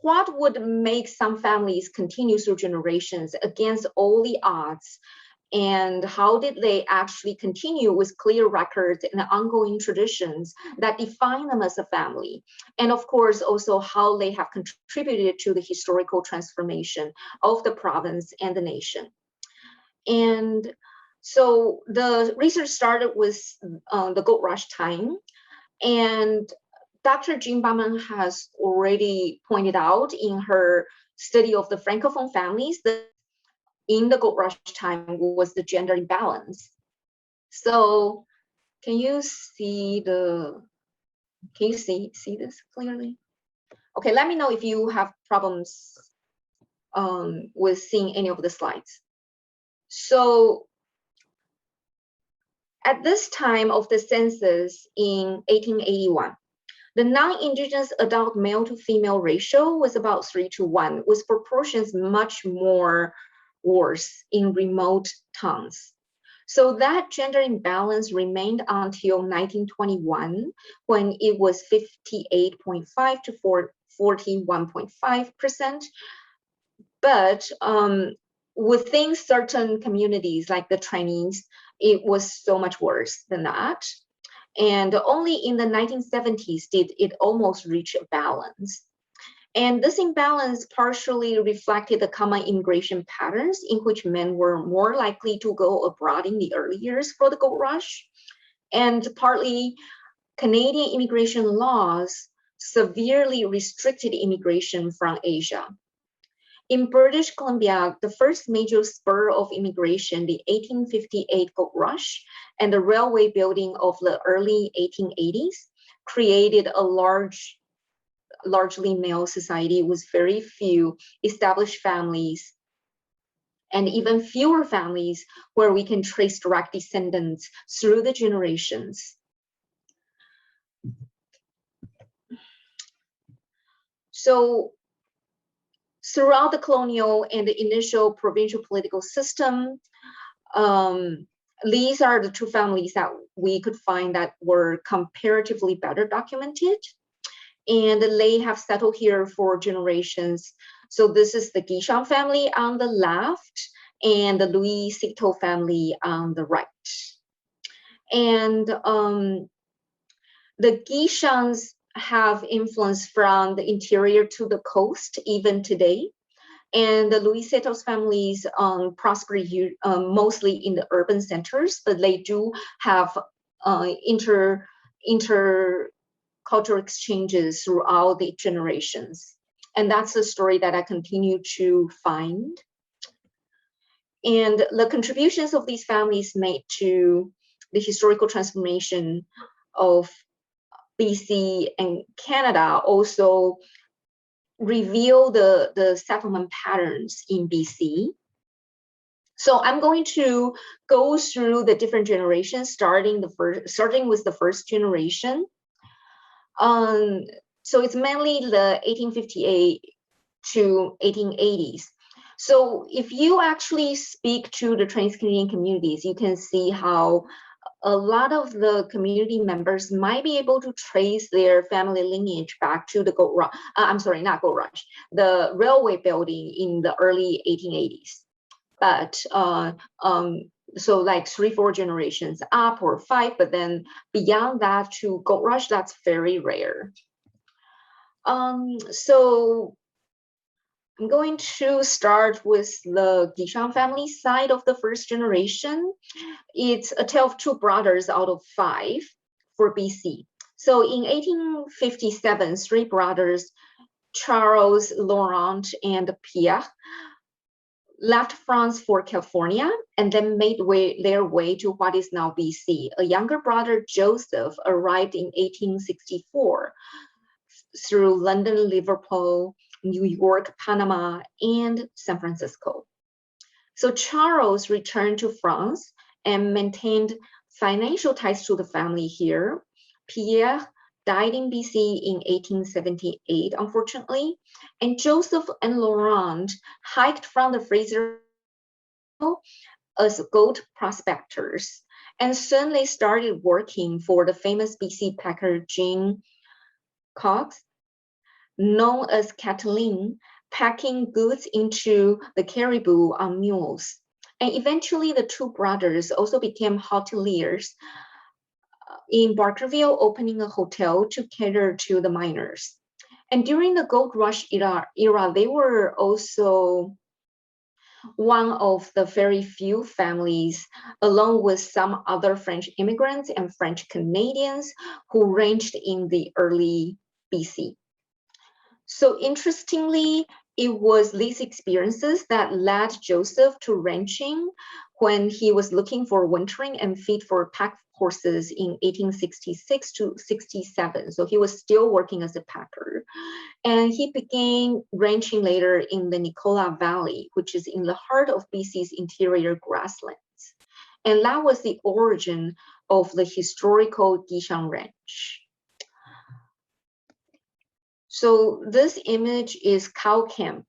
what would make some families continue through generations against all the odds? And how did they actually continue with clear records and ongoing traditions that define them as a family? And of course, also how they have contributed to the historical transformation of the province and the nation. And so the research started with the gold rush time. And Dr. Jean Bauman has already pointed out in her study of the Francophone families that in the gold rush time was the gender imbalance. So can you see this clearly? Okay, let me know if you have problems with seeing any of the slides. So at this time of the census in 1881, the non-Indigenous adult male to female ratio was about 3:1, with proportions much more worse in remote towns. So that gender imbalance remained until 1921, when it was 58.5 to 41.5%. But within certain communities, like the Chinese, it was so much worse than that. And only in the 1970s did it almost reach a balance. And this imbalance partially reflected the common immigration patterns in which men were more likely to go abroad in the early years for the gold rush. And partly Canadian immigration laws severely restricted immigration from Asia. In British Columbia, the first major spur of immigration, the 1858 gold rush and the railway building of the early 1880s, created a largely male society with very few established families and even fewer families where we can trace direct descendants through the generations. So throughout the colonial and the initial provincial political system, these are the two families that we could find that were comparatively better documented. And they have settled here for generations. So this is the Guichon family on the left and the Louie-Seto family on the right. And the Guichons have influence from the interior to the coast even today. And the Louie-Seto's families prosper mostly in the urban centers, but they do have intercultural exchanges throughout the generations. And that's a story that I continue to find. And the contributions of these families made to the historical transformation of BC and Canada also reveal the settlement patterns in BC. So I'm going to go through the different generations, starting with the first generation. So it's mainly the 1858 to 1880s. So if you actually speak to the Trans-Canadian communities, you can see how a lot of the community members might be able to trace their family lineage back to the gold rush. I'm sorry, not gold rush, the railway building in the early 1880s. But so like 3-4 generations up or 5, but then beyond that to gold rush, that's very rare. So I'm going to start with the Guichon family side of the first generation. It's a tale of 2 brothers out of 5 for BC. So in 1857, 3 brothers, Charles, Laurent, and Pierre, left France for California and then made their way to what is now BC. A younger brother, Joseph, arrived in 1864 through London, Liverpool, New York, Panama, and San Francisco. So Charles returned to France and maintained financial ties to the family here. Pierre died in BC in 1878, unfortunately, and Joseph and Laurent hiked from the Fraser as gold prospectors, and soon they started working for the famous BC packer Jean Cox. known as Catalin, packing goods into the caribou on mules. And eventually the two brothers also became hoteliers in Barkerville, opening a hotel to cater to the miners. And during the gold rush era, they were also one of the very few families, along with some other French immigrants and French Canadians, who ranged in the early BC. So interestingly, it was these experiences that led Joseph to ranching when he was looking for wintering and feed for pack horses in 1866 to 67. So he was still working as a packer. And he began ranching later in the Nicola Valley, which is in the heart of BC's interior grasslands. And that was the origin of the historical Guichon Ranch. So this image is cow camp.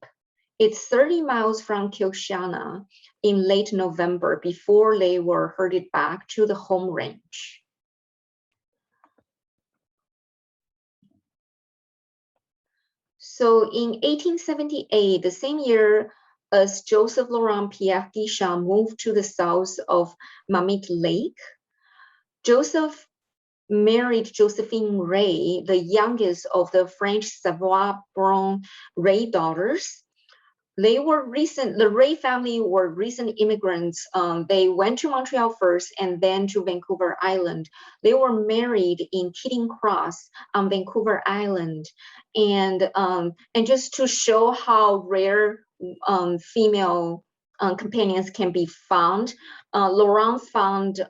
It's 30 miles from Kilshana in late November before they were herded back to the home range. So in 1878, the same year as Joseph Laurent Pierre Guichon moved to the south of Mamit Lake, Joseph married Josephine Ray, the youngest of the French Savoie-born Ray daughters. The Ray family were recent immigrants. They went to Montreal first and then to Vancouver Island. They were married in Keating Cross on Vancouver Island. And just to show how rare female companions can be found, Laurent found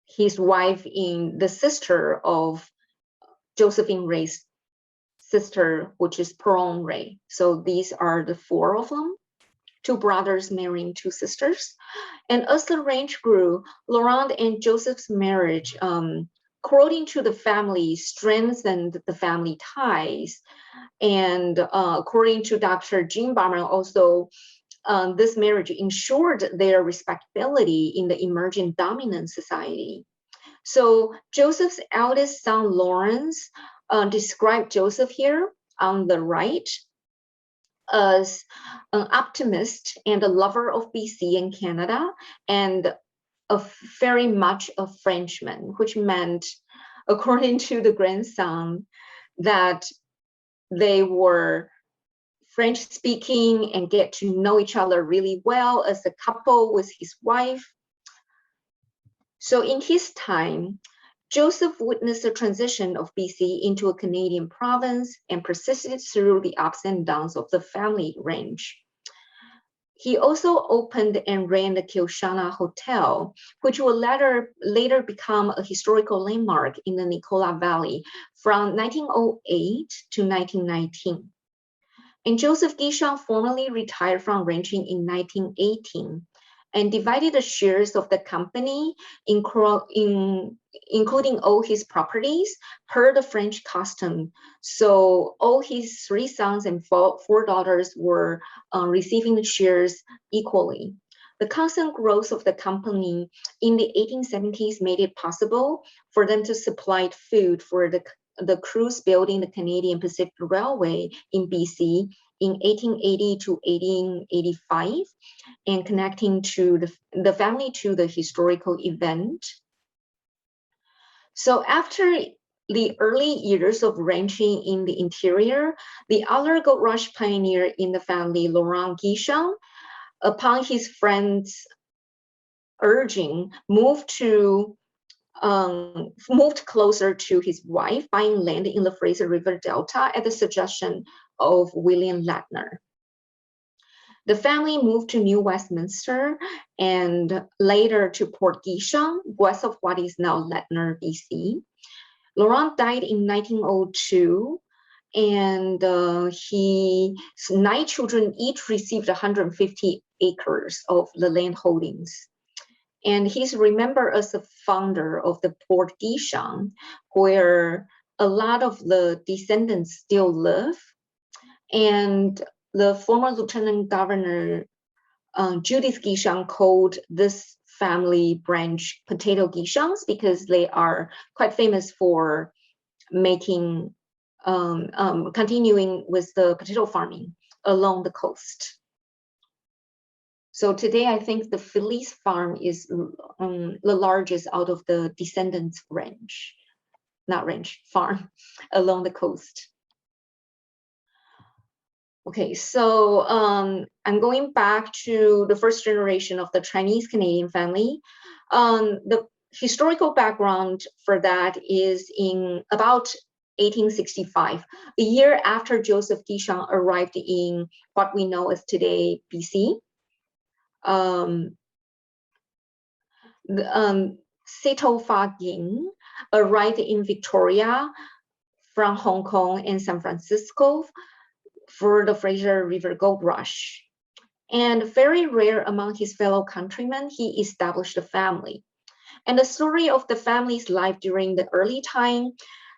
his wife in the sister of Josephine Ray's sister, which is Peron Ray. So these are the four of them, two brothers marrying two sisters. And as the ranch grew, Laurent and Joseph's marriage, according to the family, strengthened the family ties. And according to Dr. Jean Barman, also, this marriage ensured their respectability in the emerging dominant society. So Joseph's eldest son, Lawrence, described Joseph here on the right as an optimist and a lover of BC and Canada, and very much a Frenchman, which meant, according to the grandson, that they were French speaking and get to know each other really well as a couple with his wife. So in his time, Joseph witnessed the transition of BC into a Canadian province and persisted through the ups and downs of the family range. He also opened and ran the Kilshana Hotel, which will later become a historical landmark in the Nicola Valley from 1908 to 1919. And Joseph Guichon formally retired from ranching in 1918 and divided the shares of the company, including all his properties, per the French custom. So all his three sons and four daughters were receiving the shares equally. The constant growth of the company in the 1870s made it possible for them to supply food for the crews building the Canadian Pacific Railway in BC in 1880 to 1885, and connecting to the family to the historical event. So after the early years of ranching in the interior, the other gold rush pioneer in the family, Laurent Guichon, upon his friend's urging, moved closer to his wife, buying land in the Fraser River Delta at the suggestion of William Latner. The family moved to New Westminster and later to Port Guichon, west of what is now Latner, BC. Laurent died in 1902, and his 9 children each received 150 acres of the land holdings. And he's remembered as the founder of the Port Guichon, where a lot of the descendants still live. And the former Lieutenant Governor Judith Guichon called this family branch Potato Guichons because they are quite famous for making continuing with the potato farming along the coast. So today, I think the Phillies farm is the largest out of the descendants range, not range, farm along the coast. Okay, so I'm going back to the first generation of the Chinese Canadian family. The historical background for that is in about 1865, a year after Joseph Guichon arrived in what we know as today BC. Seto Fa Ying arrived in Victoria from Hong Kong and San Francisco for the Fraser River Gold Rush. And very rare among his fellow countrymen, he established a family. And the story of the family's life during the early time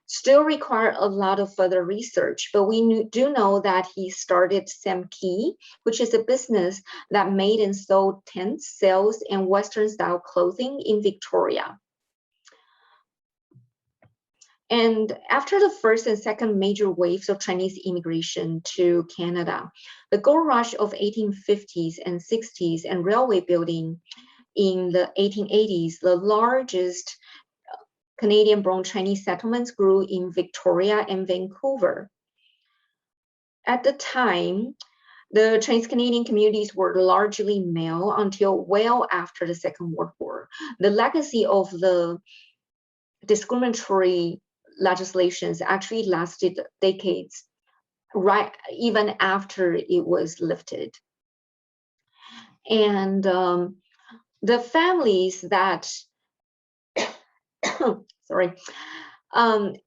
still require a lot of further research, but we do know that he started Sam Key, which is a business that made and sold tents, sails, and Western-style clothing in Victoria. And after the first and second major waves of Chinese immigration to Canada, the gold rush of 1850s and 60s and railway building in the 1880s, the largest Canadian-born Chinese settlements grew in Victoria and Vancouver. At the time, the Chinese Canadian communities were largely male until well after the Second World War. The legacy of the discriminatory legislations actually lasted decades, right, even after it was lifted. And the families that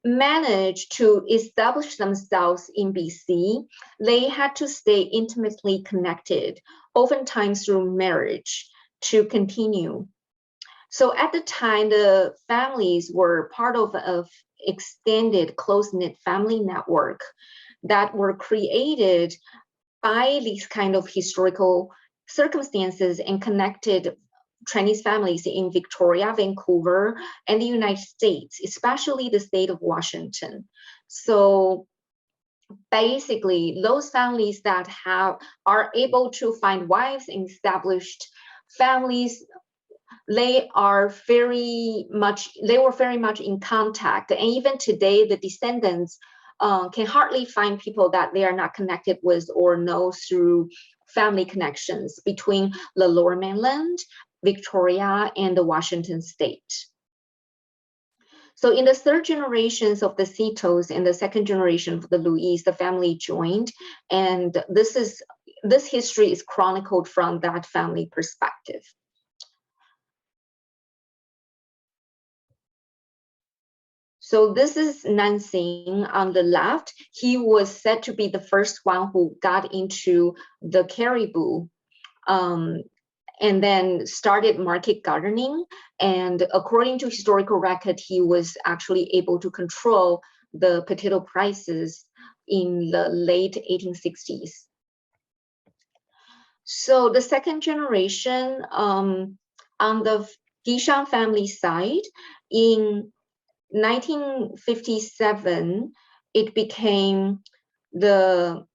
managed to establish themselves in BC, they had to stay intimately connected, oftentimes through marriage, to continue. So at the time, the families were part of an extended, close-knit family network that were created by these kind of historical circumstances and connected Chinese families in Victoria, Vancouver, and the United States, especially the state of Washington. So basically, those families that are able to find wives and established families, they were very much in contact. And even today, the descendants can hardly find people that they are not connected with or know through family connections between the Lower Mainland, Victoria, and the Washington state. So in the third generations of the Setos and the second generation of the Louis, the family joined, and this history is chronicled from that family perspective. So this is Nansing on the left. He was said to be the first one who got into the caribou and then started market gardening. And according to historical record, he was actually able to control the potato prices in the late 1860s. So the second generation on the Guichon family side, in 1957, it became the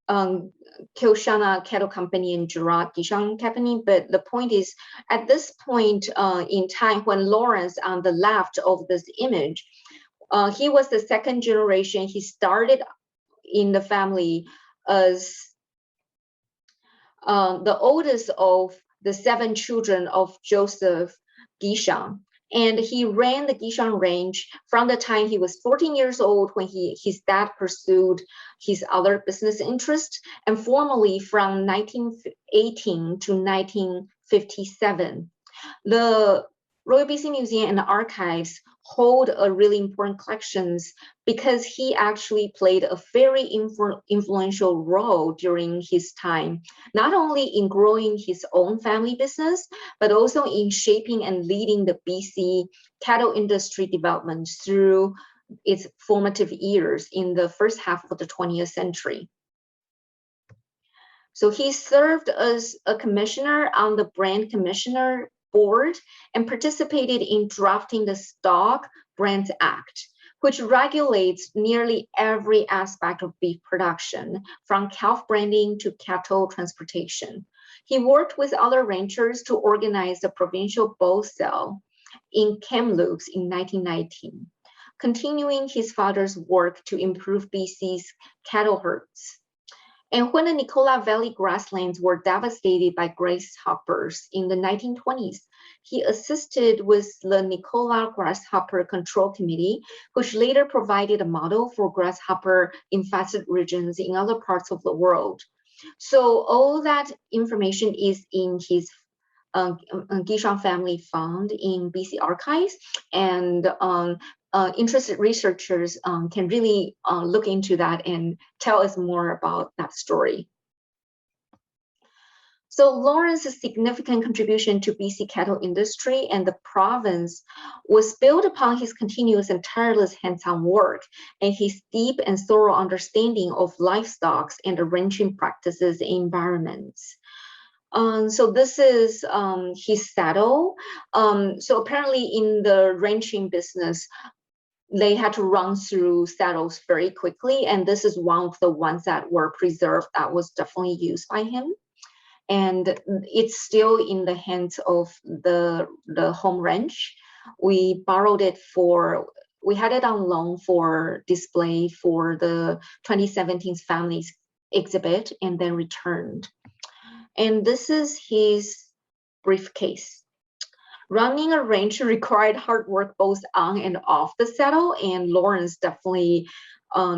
Kyoshana Cattle Company and Gerard Guichon Company. But the point is, at this point in time, when Lawrence on the left of this image, he was the second generation. He started in the family as the oldest of the 7 children of Joseph Guichon. And he ran the Guichon range from the time he was 14 years old when his dad pursued his other business interest, and formally from 1918 to 1957. The Royal BC Museum and Archives hold a really important collections because he actually played a very influential role during his time, not only in growing his own family business, but also in shaping and leading the BC cattle industry development through its formative years in the first half of the 20th century. So he served as a commissioner on the Brand Commissioner Board and participated in drafting the Stock Brands Act, which regulates nearly every aspect of beef production, from calf branding to cattle transportation. He worked with other ranchers to organize the provincial bull sale in Kamloops in 1919, continuing his father's work to improve BC's cattle herds. And when the Nicola Valley grasslands were devastated by grasshoppers in the 1920s, he assisted with the Nicola Grasshopper Control Committee, which later provided a model for grasshopper-infested regions in other parts of the world. So all that information is in his Guichon family fund in BC archives, and interested researchers can really look into that and tell us more about that story. So Lawrence's significant contribution to BC cattle industry and the province was built upon his continuous and tireless hands-on work and his deep and thorough understanding of livestock and the ranching practices and environments. So this is his saddle. So apparently in the ranching business, they had to run through saddles very quickly, and this is one of the ones that were preserved that was definitely used by him. And it's still in the hands of the home ranch. We borrowed it we had it on loan for display for the 2017 families exhibit and then returned. And this is his briefcase. Running a ranch required hard work both on and off the saddle, and Lawrence definitely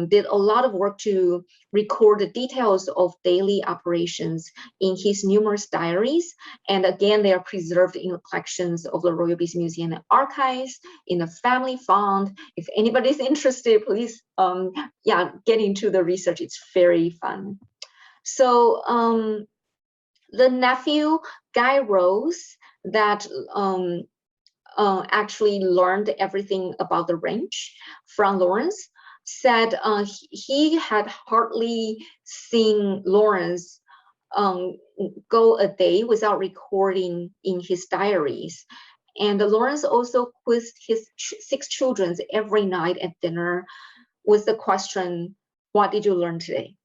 did a lot of work to record the details of daily operations in his numerous diaries. And again, they are preserved in the collections of the Royal BC Museum and Archives, in the family fund. If anybody's interested, please get into the research. It's very fun. So the nephew, Guy Rose, that actually learned everything about the ranch from Lawrence, said he had hardly seen Lawrence go a day without recording in his diaries. And Lawrence also quizzed his 6 children every night at dinner with the question, "What did you learn today?"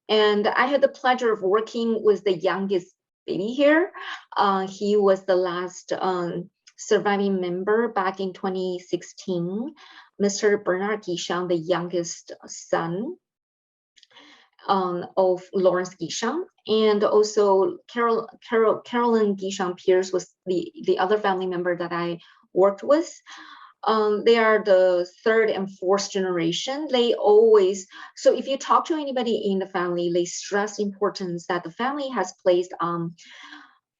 And I had the pleasure of working with the youngest baby here. He was the last surviving member back in 2016, Mr. Bernard Guichon, the youngest son of Lawrence Guichon, and also Carolyn Guichon Pierce was the other family member that I worked with. They are the 3rd and 4th generation. They always, so if you talk to anybody in the family, they stress the importance that the family has placed on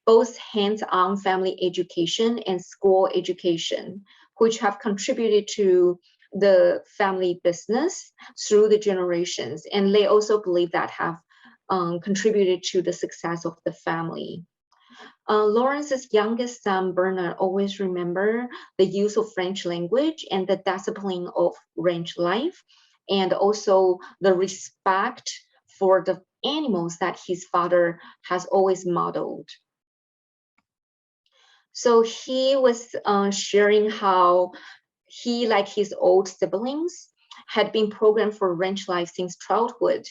both hands-on family education and school education, which have contributed to the family business through the generations. And they also believe that have contributed to the success of the family. Lawrence's youngest son, Bernard, always remember the use of French language and the discipline of ranch life, and also the respect for the animals that his father has always modeled. So he was sharing how he, like his old siblings, had been programmed for ranch life since childhood.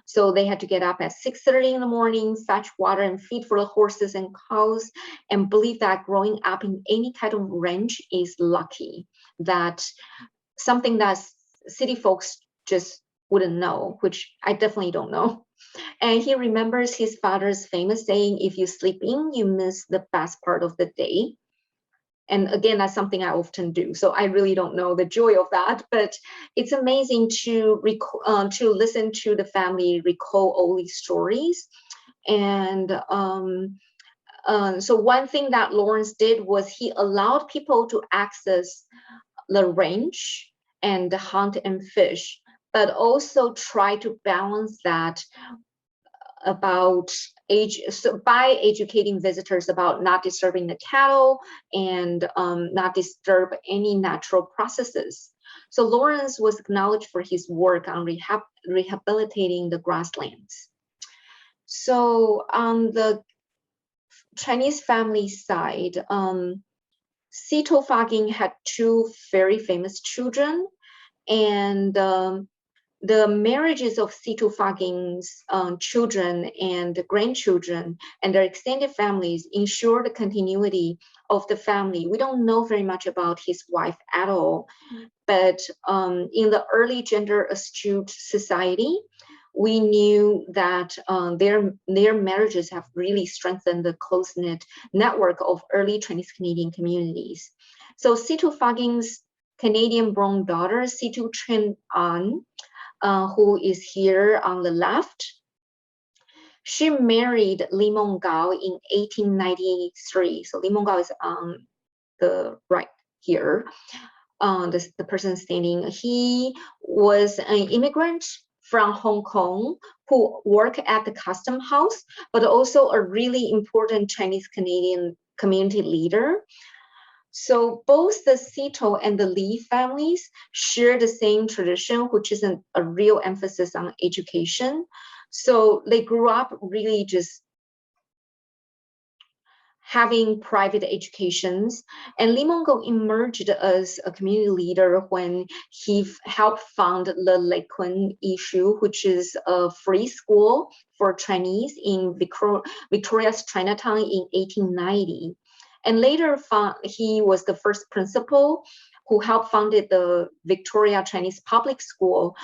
So they had to get up at 6:30 in the morning, fetch water and feed for the horses and cows, and believe that growing up in any kind of ranch is lucky, that something that city folks just wouldn't know, which I definitely don't know. And he remembers his father's famous saying, "If you sleep in, you miss the best part of the day." And again, that's something I often do. So I really don't know the joy of that, but it's amazing to listen to the family recall all these stories. And so one thing that Lawrence did was he allowed people to access the range and hunt and fish, but also try to balance that about by educating visitors about not disturbing the cattle and not disturb any natural processes. So Lawrence was acknowledged for his work on rehabilitating the grasslands. So on the Chinese family side, Seto Fagin had 2 very famous children, And the marriages of Tzu-I-Chung's children and grandchildren and their extended families ensure the continuity of the family. We don't know very much about his wife at all, but in the early gender astute society, we knew that their marriages have really strengthened the close-knit network of early Chinese Canadian communities. So Tzu-I-Chung's Canadian-born daughter, Tzu-Chen An, who is here on the left, she married Li Monggao in 1893. So Li Monggao is on the right here. The person standing, he was an immigrant from Hong Kong who worked at the custom house, but also a really important Chinese Canadian community leader. So both the Seto and the Li families share the same tradition, which is a real emphasis on education. So they grew up really just having private educations. And Li Monggao emerged as a community leader when he helped found the Lei Kun issue, which is a free school for Chinese in Victoria's Chinatown in 1890. And later he was the first principal who helped founded the Victoria Chinese Public School.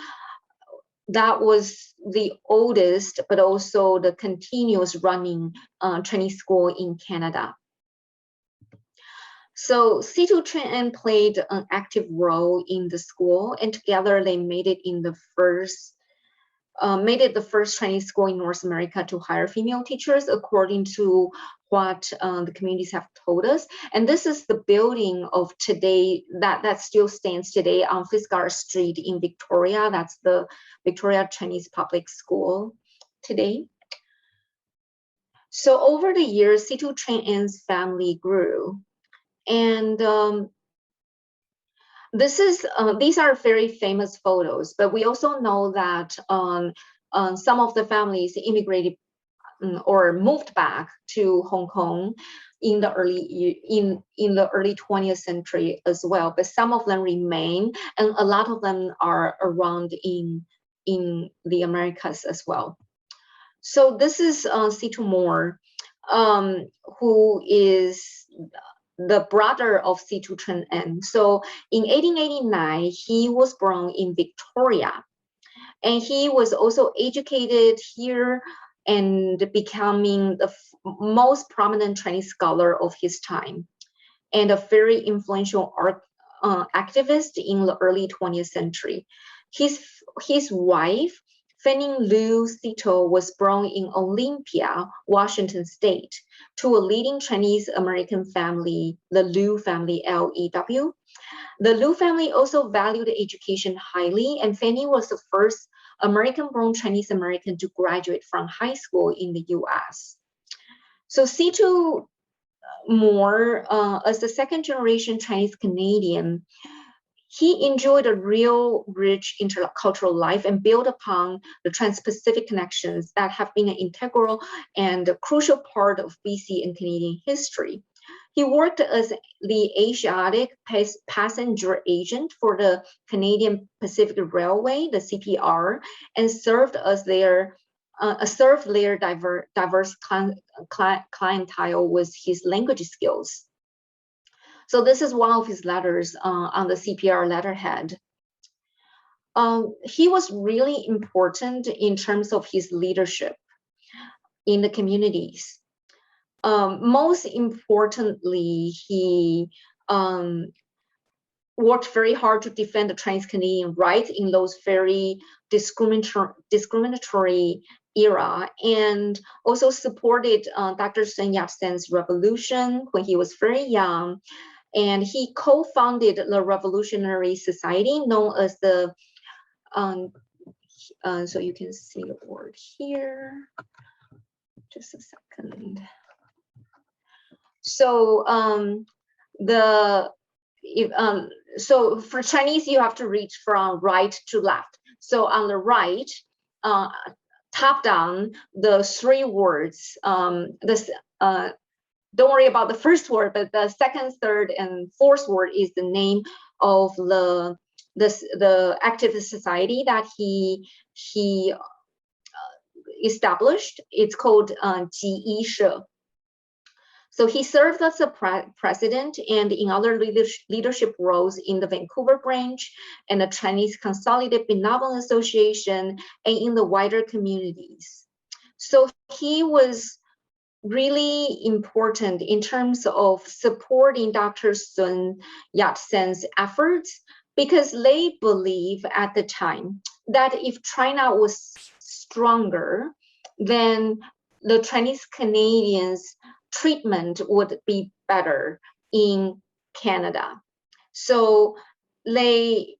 That was the oldest, but also the continuous running Chinese school in Canada. So Tzu-Chen played an active role in the school, and together they made it the first Chinese school in North America to hire female teachers, according to what the communities have told us. And this is the building of today that still stands today on Fitzgerald Street in Victoria. That's the Victoria Chinese Public School today. So over the years, Tzu-Chen's family grew. And these are very famous photos, but we also know that some of the families immigrated or moved back to Hong Kong in the early 20th century as well. But some of them remain, and a lot of them are around in the Americas as well. So this is Tzu Moore, who is the brother of Tzu-Chen. So in 1889, he was born in Victoria, and he was also educated here and becoming the most prominent Chinese scholar of his time, and a very influential art activist in the early 20th century. His wife, Fanny Louie-Seto, was born in Olympia, Washington State, to a leading Chinese American family, the Liu family, L-E-W. The Liu family also valued education highly, and Fanny was the first American-born Chinese American to graduate from high school in the US. So Tzu Moore, as the second-generation Chinese Canadian, he enjoyed a real rich intercultural life and built upon the Trans-Pacific connections that have been an integral and a crucial part of BC and Canadian history. He worked as the Asiatic passenger agent for the Canadian Pacific Railway, the CPR, and served their diverse clientele with his language skills. So this is one of his letters on the CPR letterhead. He was really important in terms of his leadership in the communities. Most importantly, he worked very hard to defend the Chinese Canadian rights in those very discriminatory era, and also supported Dr. Sun Yat-sen's revolution when he was very young. And he co-founded the Revolutionary Society, known as the, so you can see the word here, just a second. So so for Chinese, you have to read from right to left. So on the right, top down, the three words, don't worry about the first word, but the second, third, and fourth word is the name of the the activist society that he established. It's called Ji-I-She. So he served as a president and in other leadership roles in the Vancouver branch and the Chinese Consolidated Benevolent Association and in the wider communities. So he was really important in terms of supporting Dr. Sun Yat-sen's efforts, because they believe at the time that if China was stronger, then the Chinese Canadians' treatment would be better in Canada. So they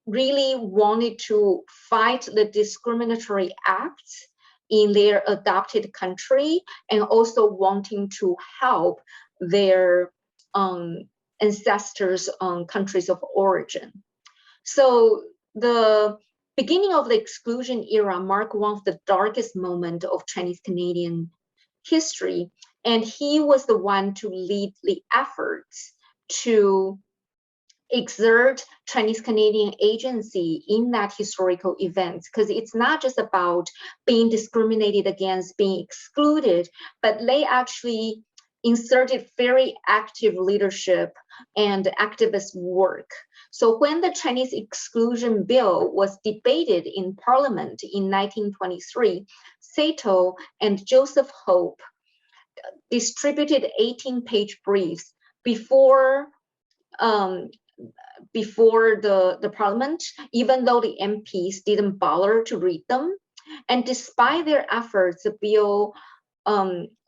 really wanted to fight the discriminatory acts in their adopted country, and also wanting to help their ancestors' countries of origin. So the beginning of the exclusion era marked one of the darkest moments of Chinese Canadian history, and he was the one to lead the efforts to exert Chinese Canadian agency in that historical event, because it's not just about being discriminated against, being excluded, but they actually inserted very active leadership and activist work. So when the Chinese exclusion bill was debated in Parliament in 1923, Seto and Joseph Hope distributed 18-page briefs before the Parliament, even though the MPs didn't bother to read them. And despite their efforts, the bill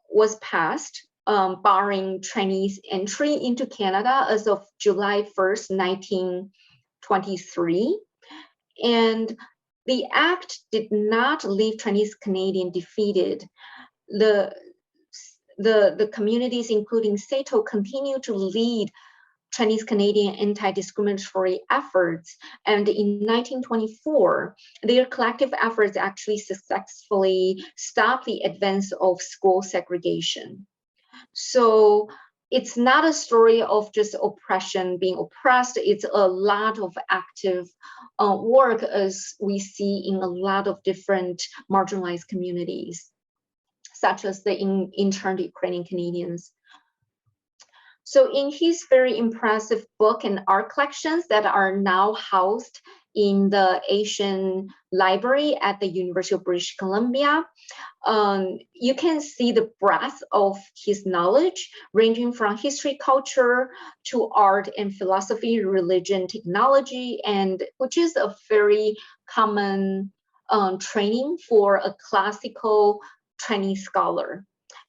was passed, barring Chinese entry into Canada as of July 1st, 1923. And the act did not leave Chinese Canadian defeated. The communities, including Seto, continue to lead Chinese Canadian anti-discriminatory efforts. And in 1924, their collective efforts actually successfully stopped the advance of school segregation. So it's not a story of just oppression, being oppressed. It's a lot of active work, as we see in a lot of different marginalized communities, such as the interned Ukrainian Canadians. So in his very impressive book and art collections that are now housed in the Asian Library at the University of British Columbia, you can see the breadth of his knowledge, ranging from history, culture, to art and philosophy, religion, technology, and which is a very common training for a classical Chinese scholar.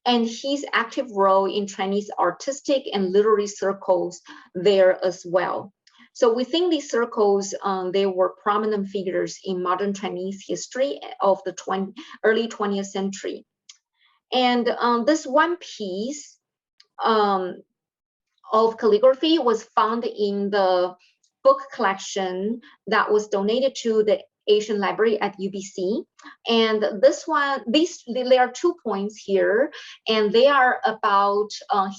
And his active role in Chinese artistic and literary circles there as well. So within these circles, there were prominent figures in modern Chinese history of the early 20th century. And this one piece of calligraphy was found in the book collection that was donated to the Asian Library at UBC. And this one, there are 2 points here, and they are about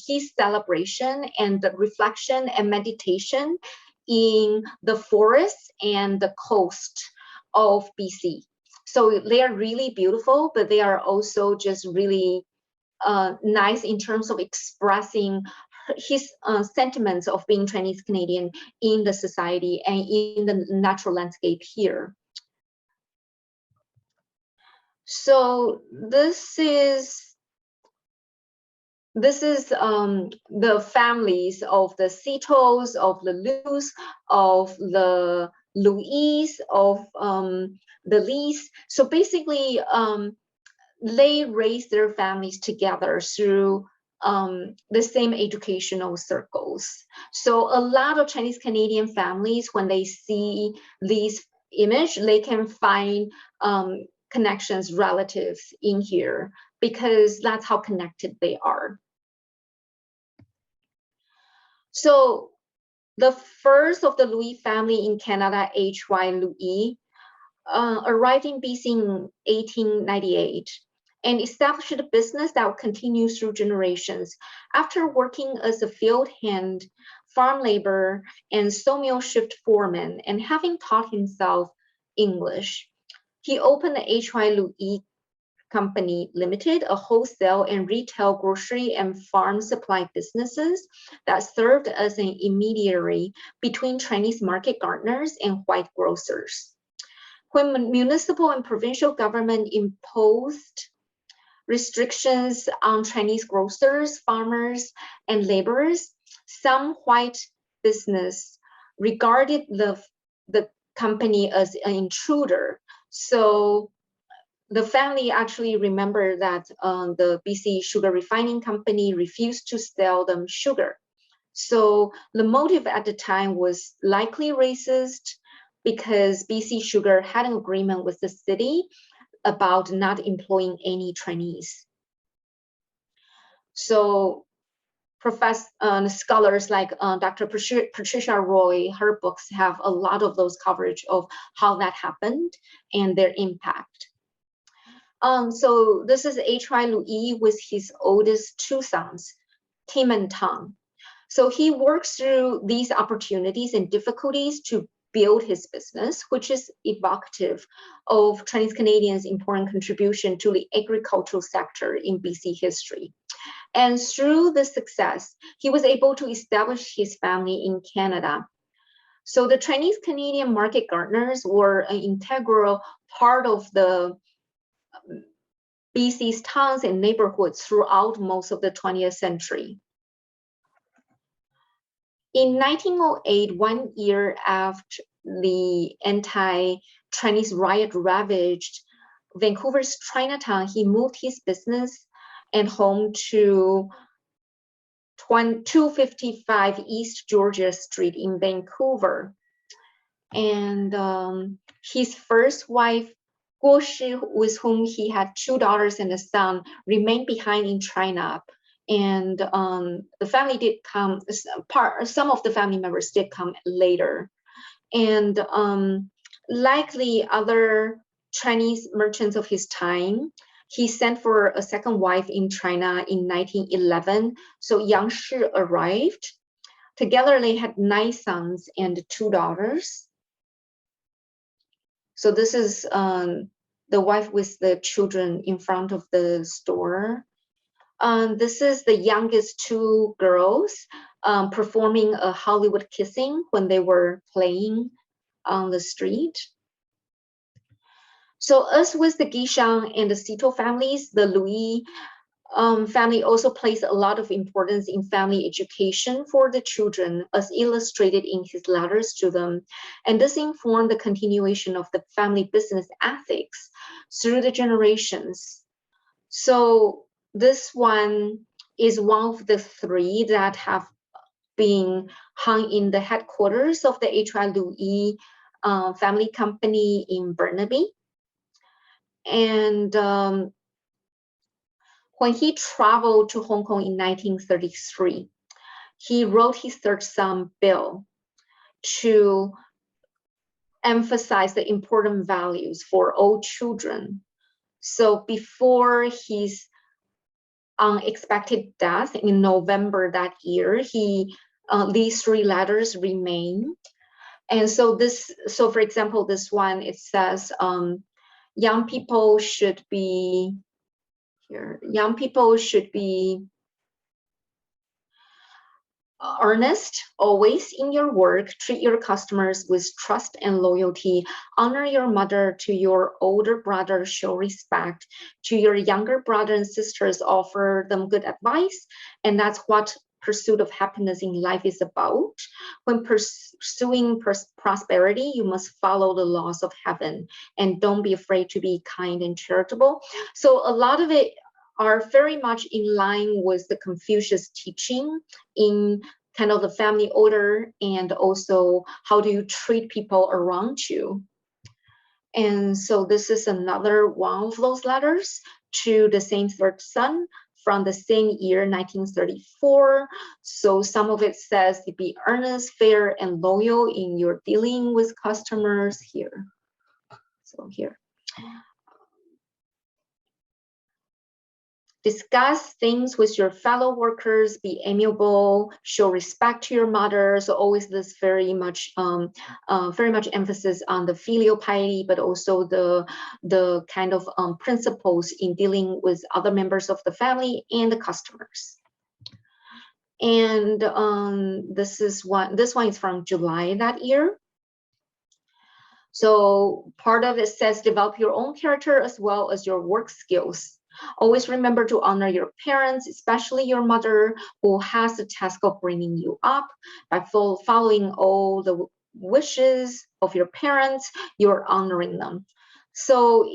his celebration and the reflection and meditation in the forests and the coast of BC. So they are really beautiful, but they are also just really nice in terms of expressing his sentiments of being Chinese Canadian in the society and in the natural landscape here. So this is the families of the Setos, of the Lus, of the Louis, of the Lees. So basically, they raise their families together through the same educational circles. So a lot of Chinese Canadian families, when they see these images, they can find connections, relatives in here, because that's how connected they are. So the first of the Louis family in Canada, H.Y. Louis, arrived in BC in 1898 and established a business that will continue through generations. After working as a field hand farm labor, and sawmill shift foreman, and having taught himself English, he opened the H.Y. Louie Company Limited, a wholesale and retail grocery and farm supply businesses that served as an intermediary between Chinese market gardeners and white grocers. When municipal and provincial government imposed restrictions on Chinese grocers, farmers, and laborers, some white business regarded the company as an intruder. So the family actually remembered that the BC Sugar Refining Company refused to sell them sugar. So the motive at the time was likely racist because BC Sugar had an agreement with the city about not employing any Chinese. So scholars like Dr. Patricia Roy, her books have a lot of those coverage of how that happened and their impact. So this is H.Y. Louie with his oldest two sons, Tim and Tom. So he works through these opportunities and difficulties to build his business, which is evocative of Chinese Canadians' important contribution to the agricultural sector in BC history. And through this success, he was able to establish his family in Canada. So the Chinese Canadian market gardeners were an integral part of the BC's towns and neighborhoods throughout most of the 20th century. In 1908, 1 year after the anti-Chinese riot ravaged Vancouver's Chinatown, he moved his business and home to 255 East Georgia Street in Vancouver. And his first wife, Guo Shi, with whom he had 2 daughters and a son, remained behind in China. And the family did come, some of the family members did come later. And likely other Chinese merchants of his time, he sent for a second wife in China in 1911. So Yang Shi arrived. Together they had 9 sons and 2 daughters. So this is the wife with the children in front of the store. This is the youngest 2 girls performing a Hollywood kissing when they were playing on the street. So as with the Guichon and the Seto families, the Louie family also placed a lot of importance in family education for the children, as illustrated in his letters to them. And this informed the continuation of the family business ethics through the generations. So this one is one of the 3 that have been hung in the headquarters of the H.Y. Louie family company in Burnaby. And when he traveled to Hong Kong in 1933, he wrote his 3rd son, Bill, to emphasize the important values for all children. So before his unexpected death in November that year, these 3 letters remained. And so for example, this one, it says, young people should be earnest always in your work, treat your customers with trust and loyalty, honor your mother, to your older brother show respect, to your younger brother and sisters offer them good advice, and that's what pursuit of happiness in life is about. When pursuing prosperity, you must follow the laws of heaven, and don't be afraid to be kind and charitable. So a lot of it are very much in line with the Confucius teaching in kind of the family order, and also how do you treat people around you. And so this is another one of those letters to the same 3rd son from the same year, 1934. So some of it says to be earnest, fair, and loyal in your dealing with customers here. So here. discuss things with your fellow workers, be amiable, show respect to your mother. So always this very much emphasis on the filial piety, but also the kind of principles in dealing with other members of the family and the customers. And this one is from July that year. So part of it says develop your own character as well as your work skills. Always remember to honor your parents, especially your mother, who has the task of bringing you up. By following all the wishes of your parents, you're honoring them. So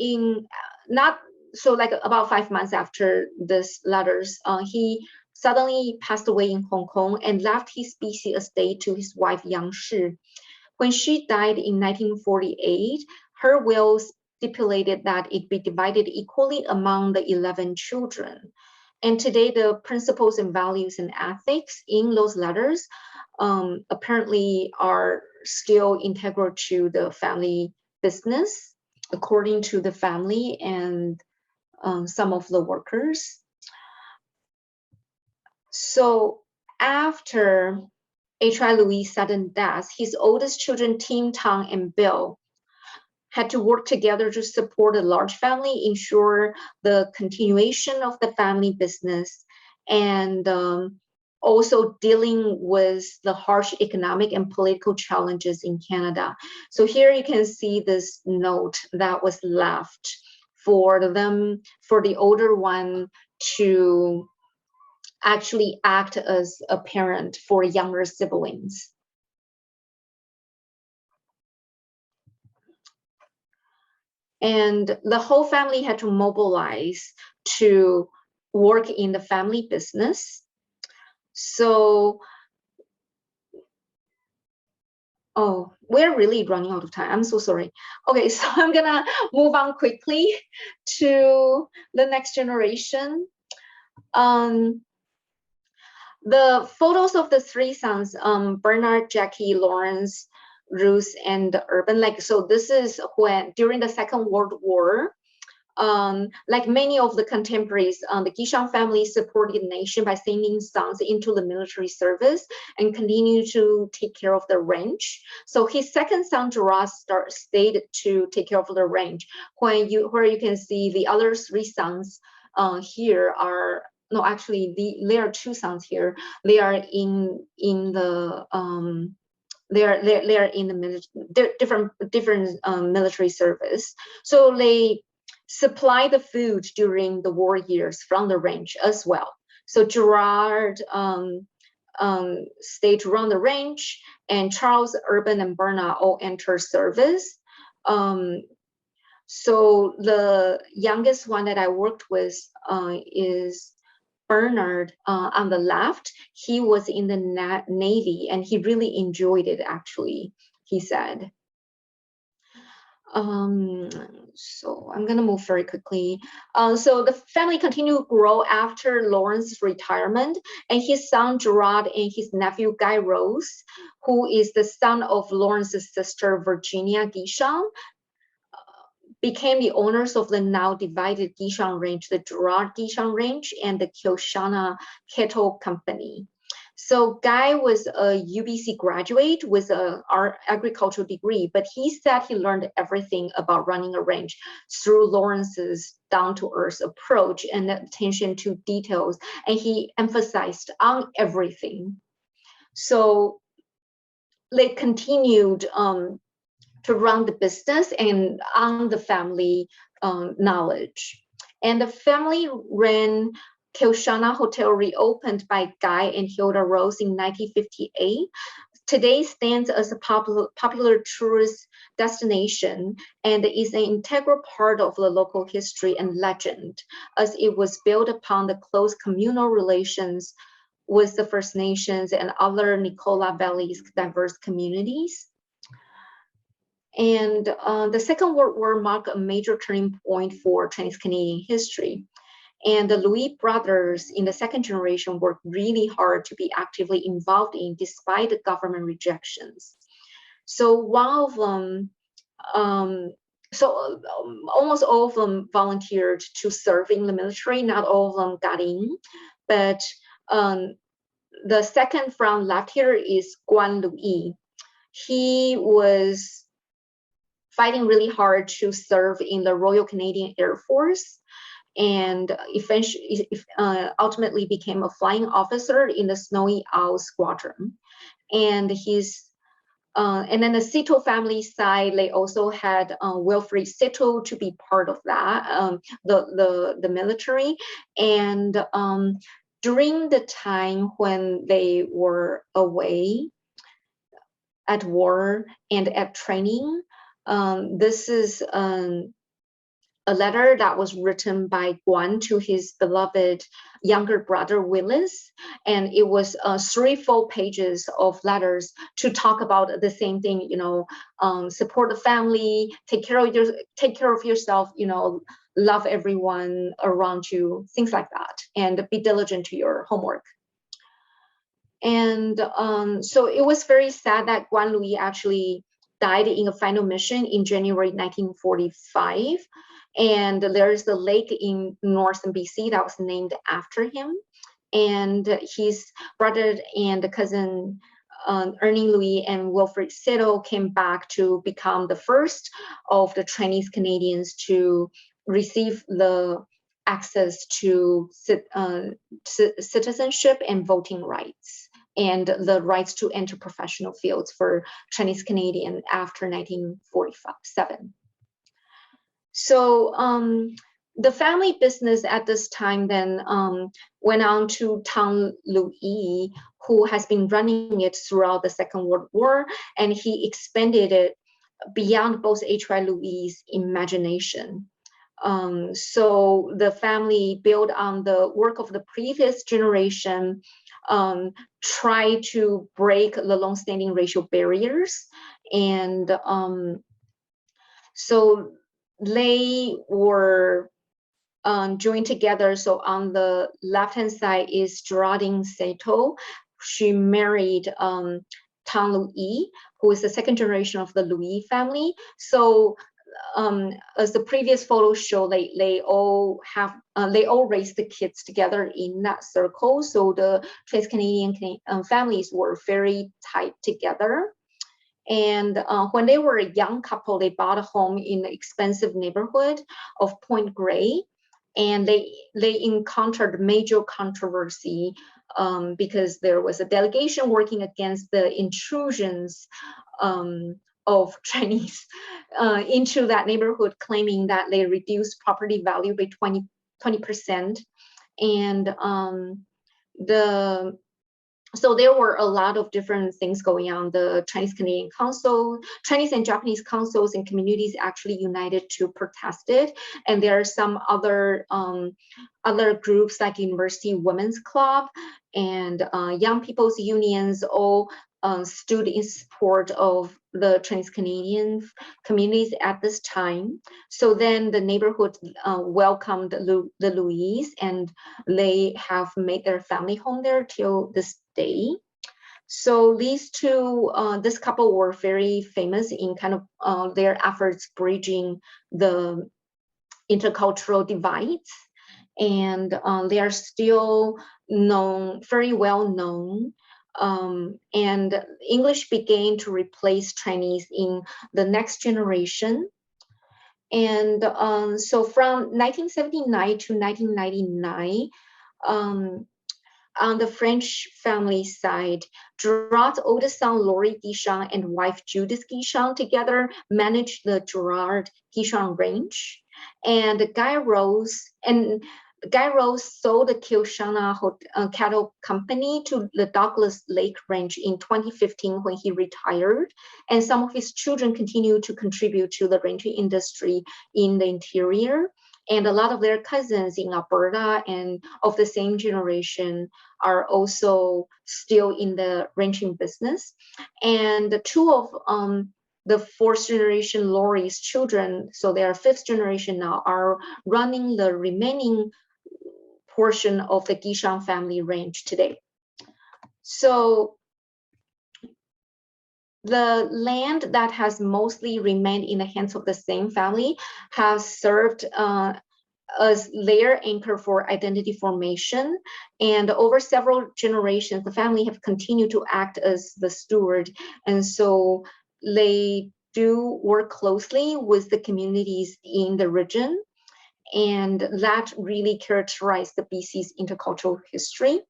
like about 5 months after this letters, he suddenly passed away in Hong Kong and left his specie estate to his wife Yang Shi. When she died in 1948, her will stipulated that it be divided equally among the 11 children. And today, the principles and values and ethics in those letters apparently are still integral to the family business, according to the family and some of the workers. So after H.I. Louis' sudden death, his oldest children, Tim, Tang, and Bill, had to work together to support a large family, ensure the continuation of the family business, and also dealing with the harsh economic and political challenges in Canada. So here you can see this note that was left for the older one to actually act as a parent for younger siblings. And the whole family had to mobilize to work in the family business. So, oh, we're really running out of time. I'm so sorry. Okay, so I'm gonna move on quickly to the next generation. The photos of the three sons, Bernard, Jackie, Lawrence, Ruth, and Urban, so this is when, during the Second World War, like many of the contemporaries, the Guichon family supported the nation by sending sons into the military service and continued to take care of the ranch. So his second son, Gerard, stayed to take care of the ranch. Where you can see the other three sons here are, no, actually, there are two sons here. They are in the they're in the different military service. So they supply the food during the war years from the ranch as well. So Gerard stayed to run the ranch, and Charles, Urban, and Berna all enter service. So the youngest one that I worked with is Bernard on the left. He was in the Navy and he really enjoyed it, actually, he said. So I'm gonna move very quickly. So the family continued to grow after Lawrence's retirement, and his son Gerard and his nephew Guy Rose, who is the son of Lawrence's sister Virginia Guichon, became the owners of the now divided Guichon Range, the Gerard Guichon Range, and the Kyoshana Cattle Company. So Guy was a UBC graduate with an agricultural degree, but he said he learned everything about running a ranch through Lawrence's down-to-earth approach and attention to details, and he emphasized on everything. So they continued to run the business and on the family knowledge. And the family ran Kyoshana Hotel, reopened by Guy and Hilda Rose in 1958. Today stands as a popular tourist destination and is an integral part of the local history and legend, as it was built upon the close communal relations with the First Nations and other Nicola Valley's diverse communities. And the Second World War marked a major turning point for Chinese Canadian history. And the Louis brothers in the second generation worked really hard to be actively involved in, despite the government rejections. So one of them So almost all of them volunteered to serve in the military. Not all of them got in, but the second from left here is Guan Louie. He was fighting really hard to serve in the Royal Canadian Air Force, and eventually, ultimately became a flying officer in the Snowy Owl Squadron. And and then the Seto family side, they also had Wilfred Seto to be part of that, the military. And during the time when they were away at war and at training, this is a letter that was written by Guan to his beloved younger brother Willis, and it was 3 full pages of letters to talk about the same thing. Support the family, take care of yourself. Love everyone around you, things like that, and be diligent to your homework. And so it was very sad that Guan Louie actually died in a final mission in January 1945. And there's the lake in northern BC that was named after him. And his brother and cousin Ernie Louie and Wilfred Seto came back to become the first of the Chinese Canadians to receive the access to citizenship and voting rights, and the rights to enter professional fields for Chinese Canadian after 1947. So the family business at this time then went on to Tang Louie, who has been running it throughout the Second World War, and he expanded it beyond both H.Y. Louie's imagination. So the family built on the work of the previous generation, try to break the long-standing racial barriers. And so they were joined together. So on the left-hand side is Geraldine Seto. She married Tang Louie, who is the second generation of the Louie family. So as the previous photos show, they all raised the kids together in that circle. So the trans-Canadian families were very tight together. And when they were a young couple, they bought a home in the expensive neighborhood of Point Grey, and they encountered major controversy because there was a delegation working against the intrusions of Chinese into that neighborhood, claiming that they reduced property value by 20%. And so there were a lot of different things going on. The Chinese Canadian Council, Chinese and Japanese councils and communities actually united to protest it. And there are some other groups like University Women's Club and Young People's Unions all stood in support of the Chinese Canadian communities at this time. So then the neighborhood welcomed the Louis, and they have made their family home there till this day. So these two, this couple were very famous in kind of their efforts bridging the intercultural divides, and they are still known, very well known. And English began to replace Chinese in the next generation. And so from 1979 to 1999, on the French family side, Gerard's oldest son, Laurie Guichon, and wife Judith Guichon together managed the Gerard Guichon range. And Guy Rose sold the Kilshana cattle company to the Douglas Lake Ranch in 2015 when he retired. And some of his children continue to contribute to the ranching industry in the interior. And a lot of their cousins in Alberta and of the same generation are also still in the ranching business. And the two of the fourth generation Laurie's children, so they are fifth generation now, are running the remaining portion of the Guichon family ranch today. So The land that has mostly remained in the hands of the same family has served as their anchor for identity formation. And over several generations, the family have continued to act as the steward. And so they do work closely with the communities in the region. And that really characterized the BC's intercultural history.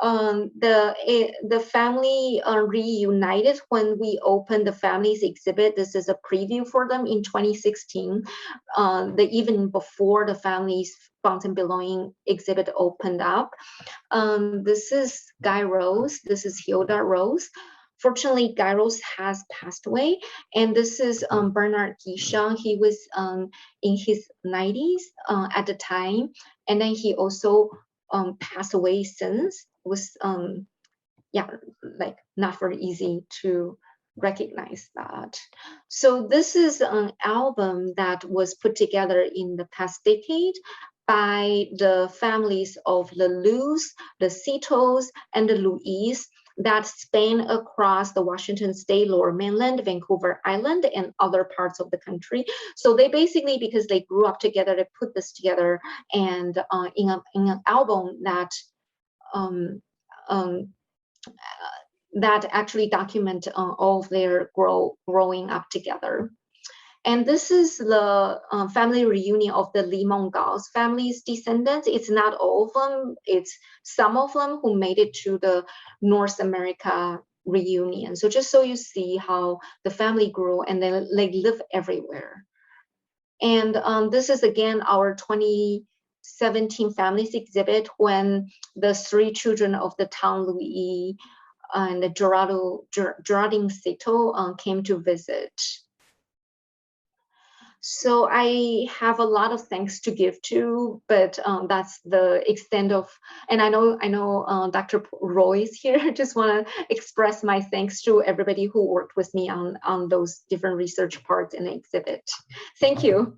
The family reunited when we opened the family's exhibit. This is a preview for them in 2016, the evening before the family's Bonds and Belonging exhibit opened up. This is Guy Rose. This is Hilda Rose. Fortunately, Guy Rose has passed away, and this is Bernard Guichon. He was in his 90s at the time, and then he also passed away since. Was yeah, like not very easy to recognize that. So this is an album that was put together in the past decade by the families of the Lus, the Setos, and the Louis that span across the Washington State, Lower Mainland, Vancouver Island, and other parts of the country. So they basically, because they grew up together, they put this together and in an album that that actually document all of their growing up together. And this is the family reunion of the Limon-Gauss family's descendants. It's not all of them, it's some of them who made it to the North America reunion. So just so you see how the family grew and then they live everywhere. And this is again our 2017 families exhibit when the three children of the town, Louis and Gerardine Seto, came to visit. So I have a lot of thanks to give to, but that's the extent of, and I know Dr. Roy is here. Just want to express my thanks to everybody who worked with me on those different research parts in the exhibit. Thank you.